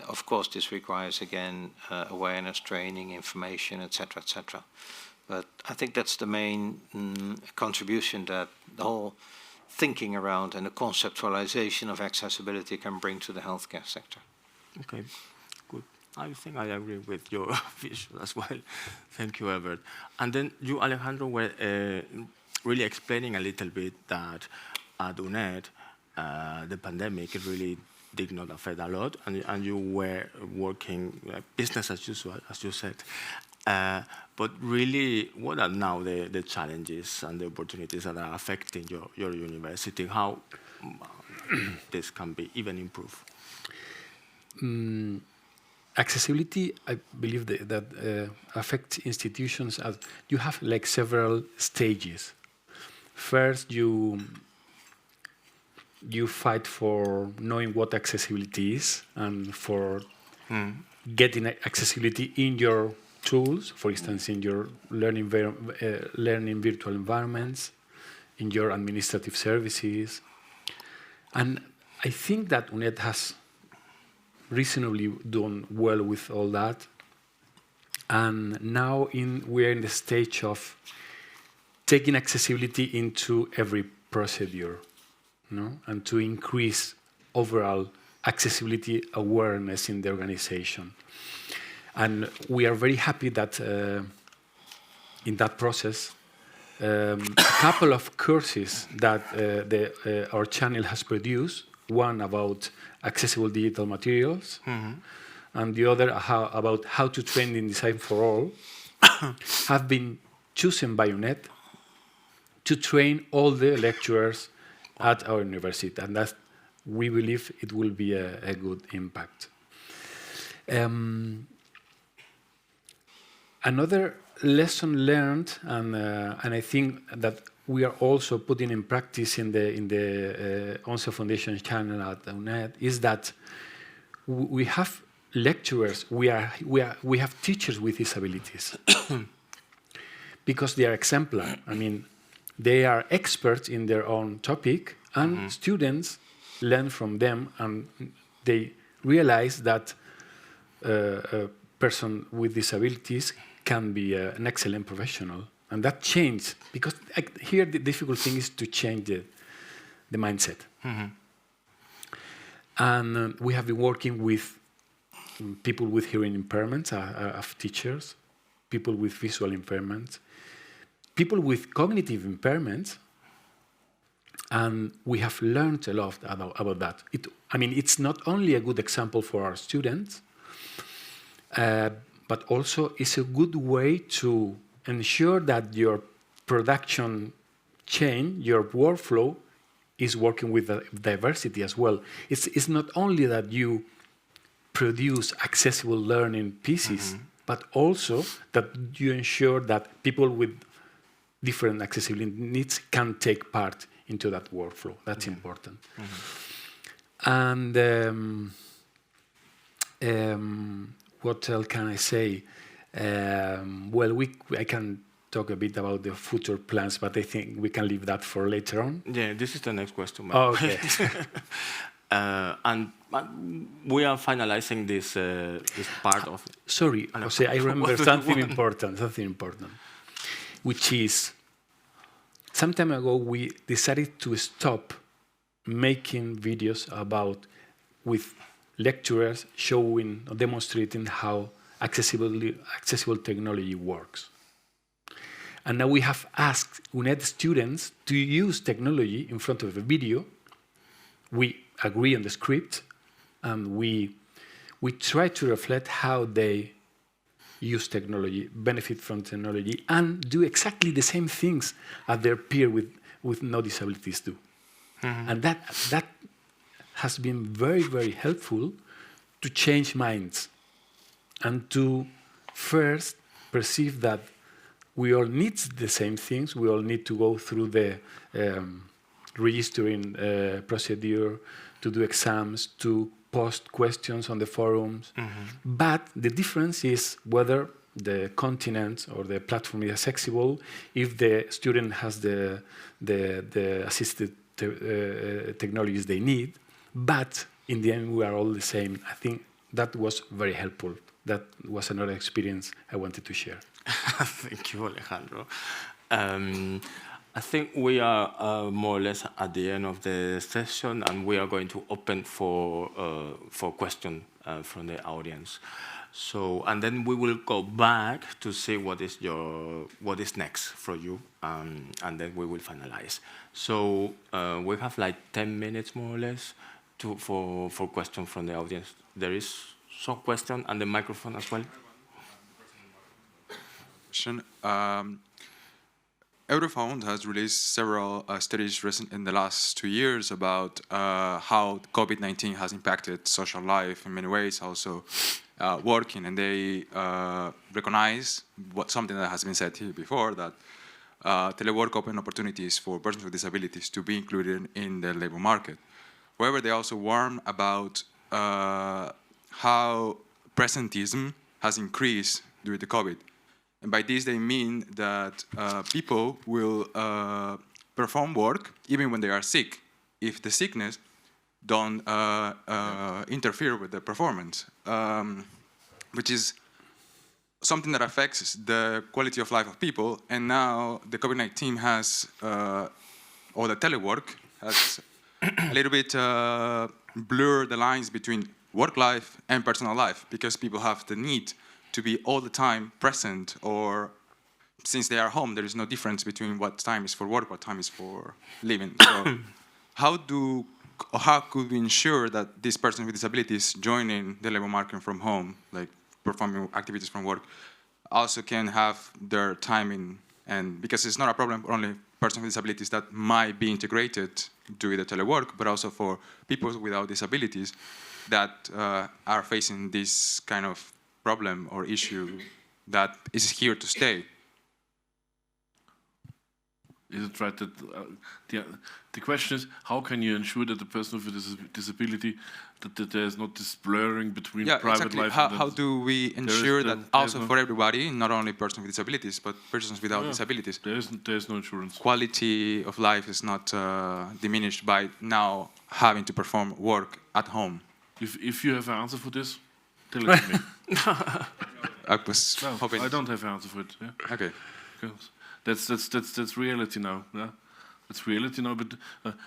Of course, this requires, again, awareness, training, information, et cetera, et cetera. But I think that's the main contribution that the whole thinking around and the conceptualization of accessibility can bring to the healthcare sector. Okay, good. I think I agree with your vision as well. Thank you, Evert. And then you, Alejandro, were really explaining a little bit that at UNED, the pandemic really did not affect a lot, and you were working business as usual, as you said. But really, what are now the challenges and the opportunities that are affecting your university? How this can be even improved? Accessibility, I believe that affects institutions as you have like several stages. First, you fight for knowing what accessibility is and for getting accessibility in your tools, for instance, in your learning virtual environments, in your administrative services. And I think that UNED has reasonably done well with all that. And now we're in the stage of taking accessibility into every procedure, and to increase overall accessibility awareness in the organization. And we are very happy that in that process, a couple of courses that our channel has produced, one about accessible digital materials, and the other about how to train in design for all, have been chosen by UNED to train all the lecturers at our university, and that we believe it will be a good impact. Another lesson learned, and I think that we are also putting in practice in the ONCE Foundation channel at UNED, is that we have lecturers, we have teachers with disabilities, because they are exemplar. I mean, they are experts in their own topic, and students learn from them, and they realize that a person with disabilities can be an excellent professional. And that changed, because here the difficult thing is to change the mindset. And we have been working with people with hearing impairments, of teachers, people with visual impairments, people with cognitive impairments, and we have learned a lot about that. It's not only a good example for our students, but also it's a good way to ensure that your production chain, your workflow, is working with diversity as well. It's not only that you produce accessible learning pieces, but also that you ensure that people with different accessibility needs can take part into that workflow. That's important. And what else can I say? I can talk a bit about the future plans, but I think we can leave that for later on. Yeah, this is the next question. Oh, okay. And we are finalizing this part of. Sorry, Jose, I remember something important, which is some time ago we decided to stop making videos with lecturers showing or demonstrating how accessible technology works. And now we have asked UNED students to use technology in front of a video. We agree on the script, and we try to reflect how they use technology, benefit from technology, and do exactly the same things as their peer with no disabilities do. And that has been very, very helpful to change minds and to first perceive that we all need the same things. We all need to go through the registering procedure, to do exams, to post questions on the forums. But the difference is whether the content or the platform is accessible, if the student has the assisted technologies they need. But in the end, we are all the same. I think that was very helpful. That was another experience I wanted to share. Thank you, Alejandro. I think we are more or less at the end of the session, and we are going to open for questions from the audience. So, and then we will go back to see what is next for you, and then we will finalize. So we have like 10 minutes more or less for questions from the audience. There is some question, and the microphone as well. Eurofound has released several studies in the last 2 years about how COVID-19 has impacted social life in many ways, also working, and they recognize something that has been said here before, that telework open opportunities for persons with disabilities to be included in the labor market. However, they also warn about how presentism has increased during the COVID. And by this, they mean that people will perform work even when they are sick, if the sickness don't interfere with the performance, which is something that affects the quality of life of people. And now the COVID-19 has, or the telework has a little bit blurred the lines between work life and personal life, because people have the need to be all the time present, or since they are home, there is no difference between what time is for work, what time is for living. So how could we ensure that this person with disabilities joining the labor market from home, like performing activities from work, also can have their time and because it's not a problem for only persons with disabilities that might be integrated to the telework, but also for people without disabilities that are facing this kind of problem or issue that is here to stay. Is it right that the question is, how can you ensure that the person with a disability, that there is not this blurring between private life and how do we ensure that also for everybody, not only persons with disabilities, but persons without disabilities? There is no insurance. Quality of life is not diminished by now having to perform work at home. If you have an answer for this, tell it to me. I don't have an answer for it. Yeah? Okay. That's reality now. Yeah? That's reality now.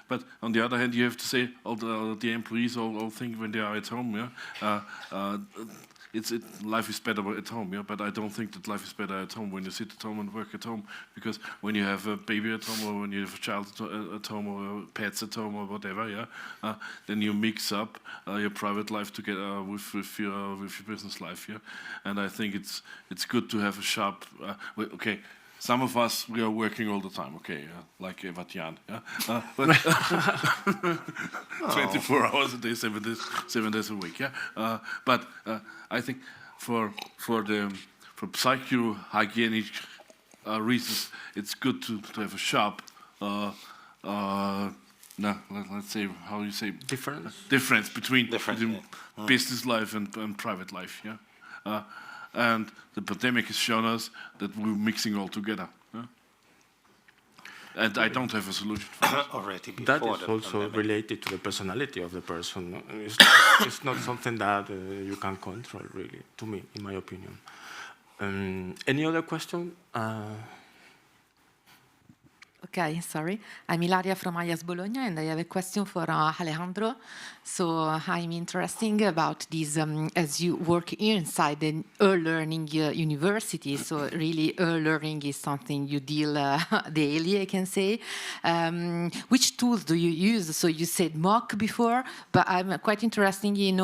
But on the other hand, you have to say all the employees all think when they are at home. Yeah, life is better at home. Yeah, but I don't think that life is better at home when you sit at home and work at home, because when you have a baby at home, or when you have a child at home, or pets at home, or whatever, yeah, then you mix up your private life together with your business life. Yeah, and I think it's good to have a sharp. Okay. Some of us, we are working all the time, okay, like Vatian, yeah? But 24 hours a day, 7 days a week, yeah? But I think for psycho-hygienic reasons, it's good to have a sharp, let's say, how you say? Difference between business life and private life, yeah? And the pandemic has shown us that we're mixing all together. Yeah? And I don't have a solution for that. Already before that is also related to the personality of the person. It's not something that you can control, really, to me, in my opinion. Any other question? Okay, sorry. I'm Ilaria from IAS Bologna, and I have a question for Alejandro. So I'm interested about this, as you work inside the e-learning university, so really e-learning is something you deal daily, I can say. Which tools do you use? So you said mock before, but I'm quite interested in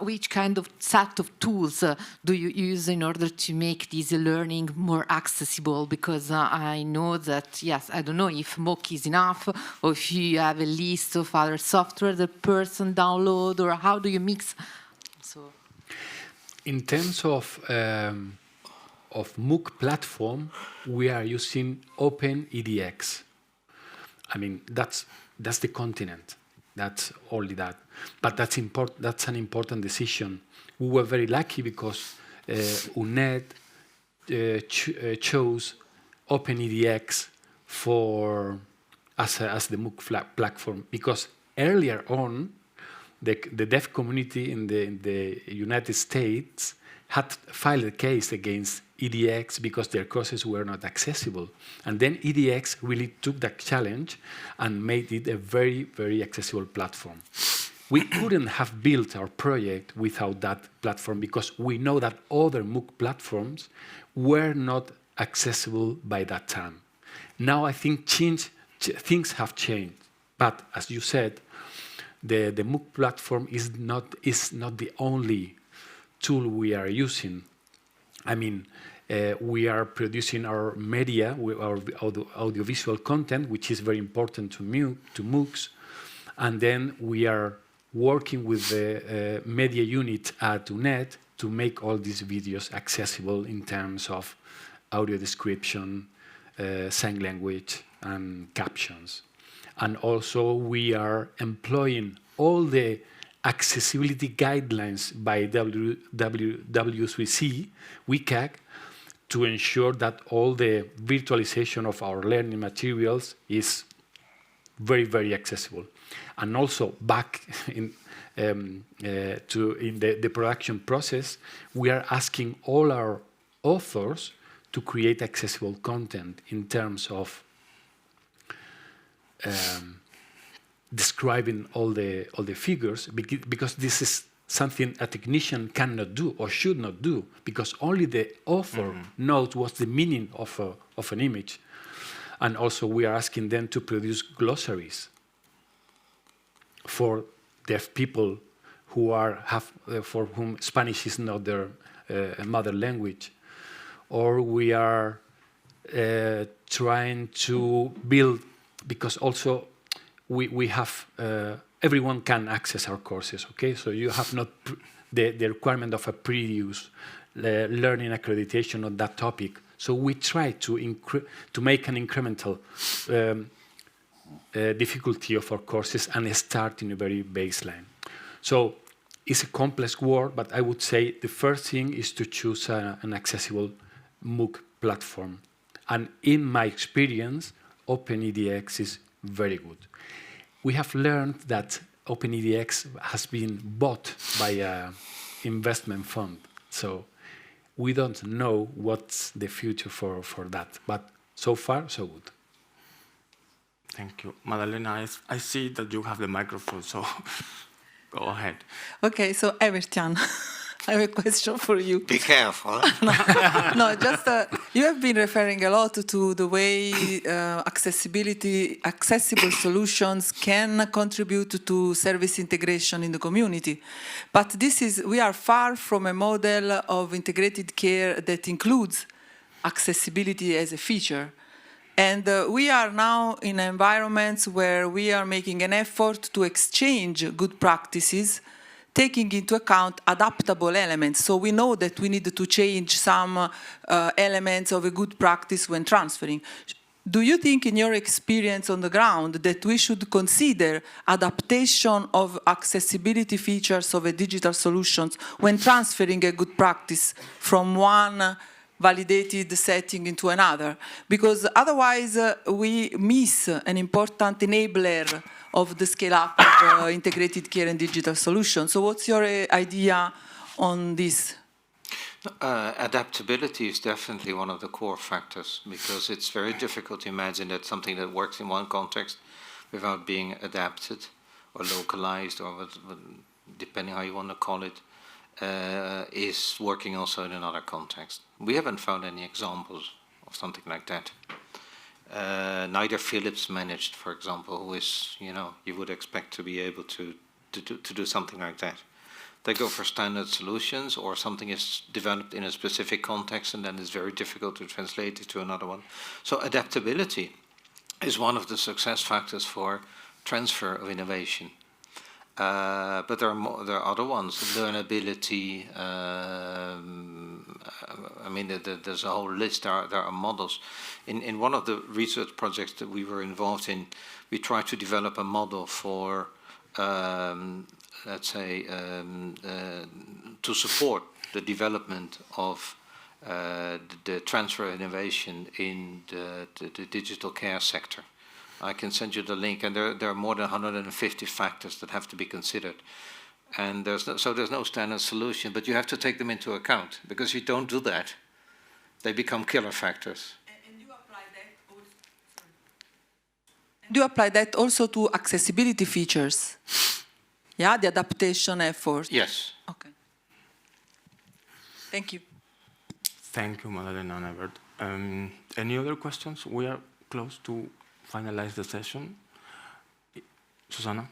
which kind of set of tools do you use in order to make this learning more accessible? Because I know that, yes, I don't know know if MOOC is enough, or if you have a list of other software that person download, or how do you mix? So, in terms of MOOC platform, we are using OpenEDX. I mean, that's the continent. That's only that. But that's an important decision. We were very lucky because UNED chose OpenEDX as the MOOC platform, because earlier on, the deaf community in the United States had filed a case against EDX because their courses were not accessible. And then EDX really took that challenge and made it a very, very accessible platform. We couldn't have built our project without that platform, because we know that other MOOC platforms were not accessible by that time. Now I think things have changed. But as you said, the MOOC platform is not the only tool we are using. I mean, we are producing our media, our audiovisual content, which is very important to MOOCs, and then we are working with the media unit at UNED to make all these videos accessible in terms of audio description, sign language, and captions. And also we are employing all the accessibility guidelines by W3C, WCAG, to ensure that all the virtualization of our learning materials is very, very accessible. And also back in the production process, we are asking all our authors to create accessible content in terms of describing all the figures, because this is something a technician cannot do or should not do, because only the author knows what's the meaning of an image. And also we are asking them to produce glossaries for deaf people for whom Spanish is not their mother language. Or we are trying to build, because also we have, everyone can access our courses, okay? So you have not the requirement of a previous learning accreditation on that topic. So we try to make an incremental difficulty of our courses and start in a very baseline. So it's a complex work, but I would say the first thing is to choose an accessible MOOC platform. And in my experience, OpenEDX is very good. We have learned that OpenEDX has been bought by an investment fund. So we don't know what's the future for that. But so far, so good. Thank you. Madalena, I see that you have the microphone, so go ahead. Okay, so Evertian, I have a question for you. Be careful. No, just you have been referring a lot to the way accessible solutions can contribute to service integration in the community. But we are far from a model of integrated care that includes accessibility as a feature. And we are now in environments where we are making an effort to exchange good practices, taking into account adaptable elements. So we know that we need to change some elements of a good practice when transferring. Do you think, in your experience on the ground, that we should consider adaptation of accessibility features of a digital solutions when transferring a good practice from one validated setting into another? Because otherwise we miss an important enabler of the scale-up of integrated care and digital solutions. So what's your idea on this? Adaptability is definitely one of the core factors, because it's very difficult to imagine that something that works in one context without being adapted or localized, or depending how you want to call it, is working also in another context. We haven't found any examples of something like that. Neither Philips managed, for example, who is, you would expect to be able to do something like that. They go for standard solutions, or something is developed in a specific context and then it's very difficult to translate it to another one. So adaptability is one of the success factors for transfer of innovation. But there are other ones, learnability. I mean, there's a whole list. There are models. In one of the research projects that we were involved in, we tried to develop a model for, let's say, to support the development of the transfer of innovation in the digital care sector. I can send you the link, and there are more than 150 factors that have to be considered. And there's no standard solution, but you have to take them into account, because if you don't do that, they become killer factors. And you apply that also, do you apply that also to accessibility features? Yeah, the adaptation effort. Yes. Okay. Thank you. Thank you, Madalena and Albert. Any other questions? We are close to finalize the session. Susanna?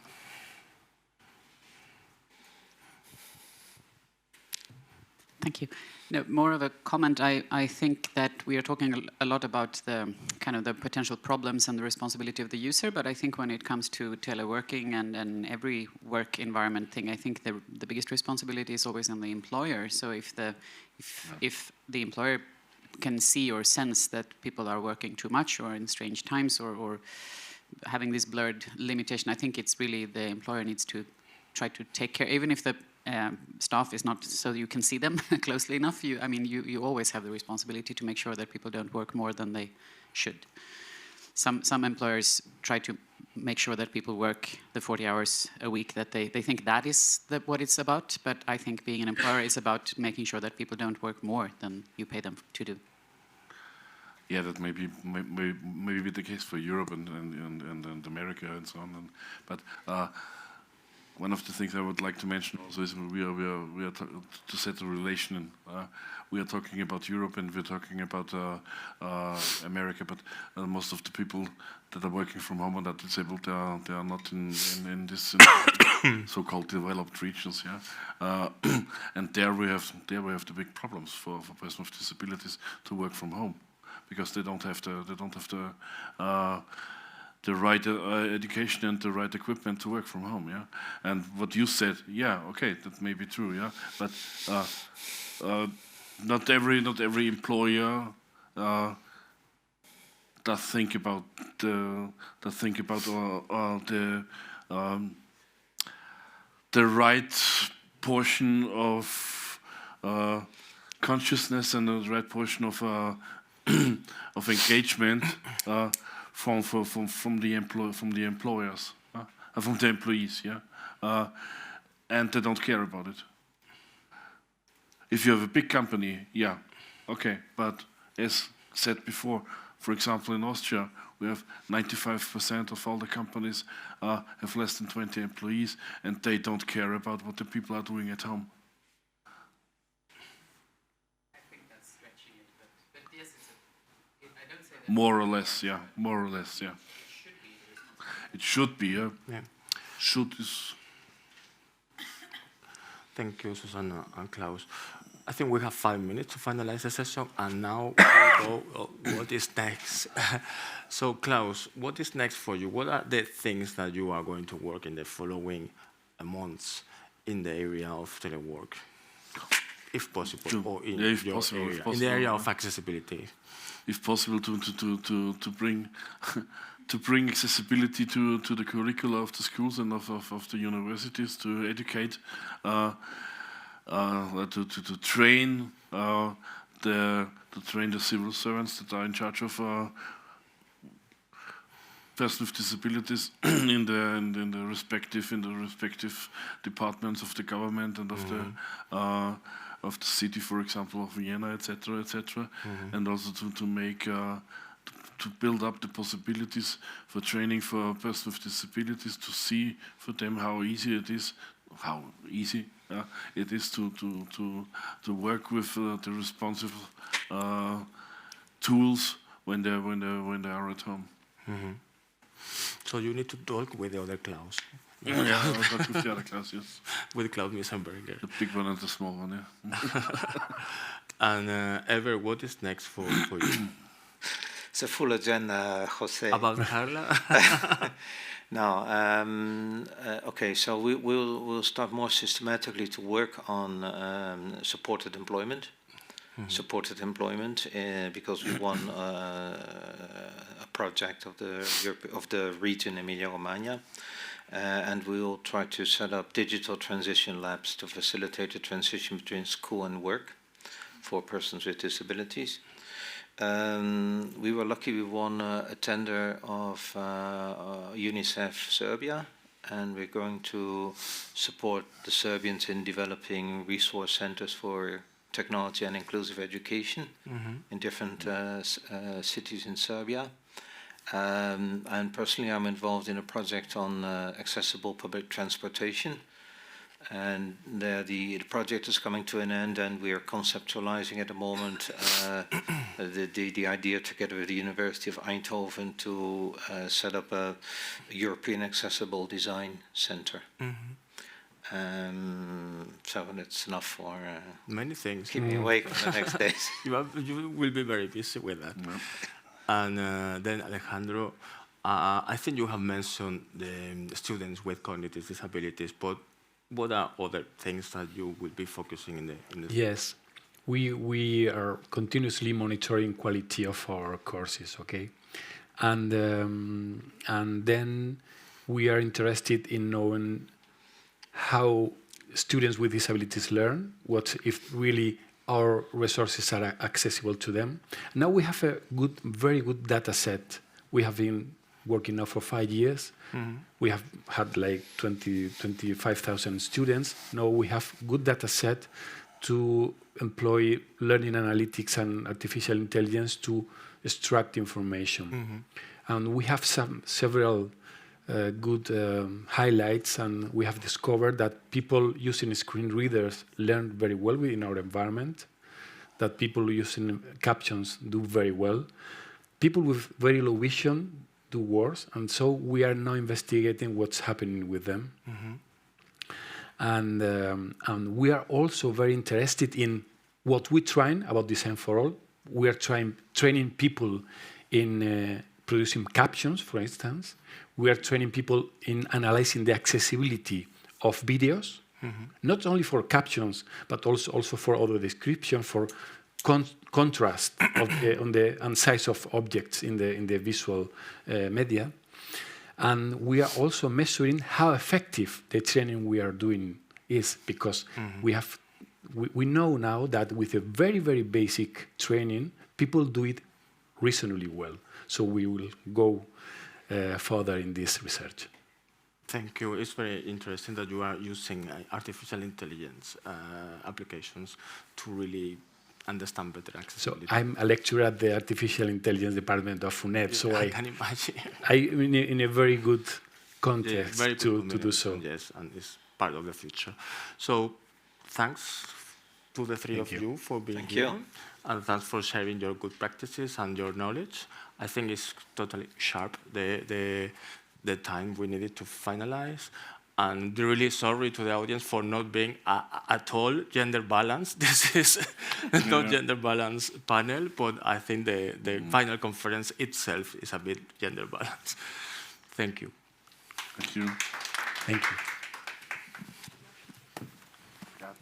Thank you. No, more of a comment. I think that we are talking a lot about the kind of the potential problems and the responsibility of the user, but I think when it comes to teleworking and every work environment thing, I think the biggest responsibility is always on the employer. So if the employer can see or sense that people are working too much or in strange times or having this blurred limitation, I think it's really the employer needs to try to take care, even if the staff is not so you can see them closely enough. You always have the responsibility to make sure that people don't work more than they should. Some employers try to make sure that people work the 40 hours a week that they think that is what it's about, but I think being an employer is about making sure that people don't work more than you pay them to do. Yeah, that may be the case for Europe and America and so on. But one of the things I would like to mention also is we are to set a relation. We are talking about Europe and we're talking about America, but most of the people that are working from home and are disabled, they are not in this so-called developed regions. Yeah, and there we have the big problems for persons with disabilities to work from home, because they don't have the right education and the right equipment to work from home. Yeah, and what you said, yeah, okay, that may be true. Yeah, but not every employer does think about the right portion of consciousness and the right portion of engagement from the employers, from the employees, yeah, and they don't care about it. If you have a big company, yeah, okay, but as said before, for example, in Austria, we have 95% of all the companies have less than 20 employees, and they don't care about what the people are doing at home. I think that's stretching it, but yes, I don't say that. More or less, yeah. More or less, yeah. It should be, yeah. Yeah. Should is. Thank you, Susanna and Klaus. I think we have 5 minutes to finalize the session, and now we go, what is next? So, Klaus, what is next for you? What are the things that you are going to work in the following months in the area of telework, if possible, or in if your possible, area, if possible, in the area of accessibility? If possible, to bring to bring accessibility to the curricula of the schools and of the universities, to educate, to train the civil servants that are in charge of persons with disabilities in the respective departments of the government and of the city, for example, of Vienna, etc., and also to make to build up the possibilities for training for persons with disabilities, to see for them how easy it is to work with the responsive tools when they are at home. Mm-hmm. So you need to talk with the other Klaus. Yeah, I'll talk with the other Klaus, yes. With Klaus Miesenberger. The big one and the small one, yeah. And Ever, what is next for you? It's a full agenda, Jose. About Carla? No. Okay, so we'll start more systematically to work on supported employment. Supported employment because we won a project of the region Emilia-Romagna, and we will try to set up digital transition labs to facilitate the transition between school and work for persons with disabilities. We were lucky we won a tender of UNICEF Serbia, and we're going to support the Serbians in developing resource centers for technology and inclusive education in different cities in Serbia. And personally, I'm involved in a project on accessible public transportation. And the project is coming to an end, and we are conceptualizing at the moment the idea together with the University of Eindhoven to set up a European Accessible Design Center. So that's enough for many things. Keep me awake for the next days. You will be very busy with that. And then Alejandro, I think you have mentioned the students with cognitive disabilities, but what are other things that you will be focusing in the Yes, we are continuously monitoring quality of our courses, okay? And then we are interested in knowing how students with disabilities learn, what if really our resources are accessible to them. Now we have a very good data set. We have been working now for 5 years. We have had like 25,000 students. Now we have good data set to employ learning analytics and artificial intelligence to extract information. And we have several good highlights, and we have discovered that people using screen readers learn very well within our environment, that people using captions do very well. People with very low vision do worse, and so we are now investigating what's happening with them. And we are also very interested in what we're trying about Design for All. We are training people in producing captions, for instance. We are training people in analyzing the accessibility of videos, not only for captions, but also for other description, for contrast and size of objects in the visual media. And we are also measuring how effective the training we are doing is, because we know now that with a very, very basic training, people do it reasonably well. So we will go further in this research. Thank you. It's very interesting that you are using artificial intelligence applications to really understand better accessibility. So I'm a lecturer at the Artificial Intelligence Department of UNED, so I can imagine. I'm in a very good context very to do so. Yes, and it's part of the future. So thanks to the three of you for being here. And thanks for sharing your good practices and your knowledge. I think it's totally sharp, the time we needed to finalize. And really sorry to the audience for not being at all gender balanced. This is not gender balanced panel, but I think the final conference itself is a bit gender balanced. Thank you. Thank you. Thank you.